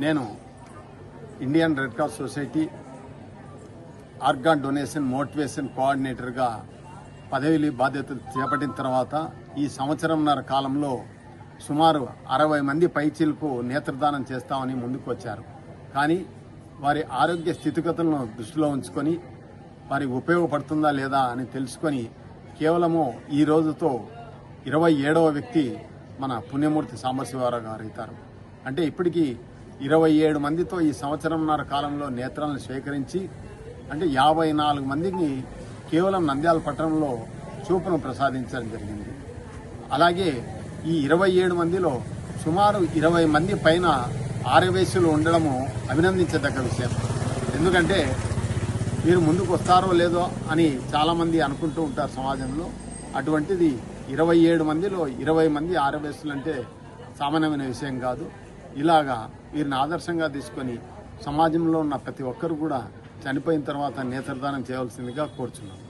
నేను Indian Red Cross Society organ donation motivation కోఆర్డినేటర్గా పదవి బాధ్యతలు చేపట్టిన తర్వాత ఈ సంవత్సరంన్నర కాలంలో సుమారు 60 మంది పైచీలకు నేత్రదానం చేస్తామని ముందుకు వచ్చారు. కానీ వారి ఆరోగ్య స్థితిగతులను దృష్టిలో ఉంచుకొని వారికి ఉపయోగపడుతుందా లేదా అని తెలుసుకొని కేవలము ఈ రోజుతో 27వ వ్యక్తి మన పుణ్యమూర్తి సాంబశివరావు గారు అవుతారు. అంటే ఇప్పటికీ 27 మందితో ఈ సంవత్సరంన్నర కాలంలో నేత్రాలను స్వీకరించి అంటే 54 మందికి కేవలం నంద్యాల పట్టణంలో చూపును ప్రసాదించడం జరిగింది. అలాగే ఈ 27 మందిలో సుమారు 20 మంది పైన ఆర్యవైశ్యులు ఉండడము అభినందించదగ్గ విషయం. ఎందుకంటే మీరు ముందుకు వస్తారో లేదో అని చాలామంది అనుకుంటూ ఉంటారు సమాజంలో. అటువంటిది 27 మందిలో 20 మంది ఆర్యవైశ్యులు అంటే సామాన్యమైన విషయం కాదు. ఇలాగా వీరిని ఆదర్శంగా తీసుకొని సమాజంలో ఉన్న ప్రతి ఒక్కరు కూడా చనిపోయిన తర్వాత నేత్రదానం చేయవలసిందిగా కోరుచున్నాను.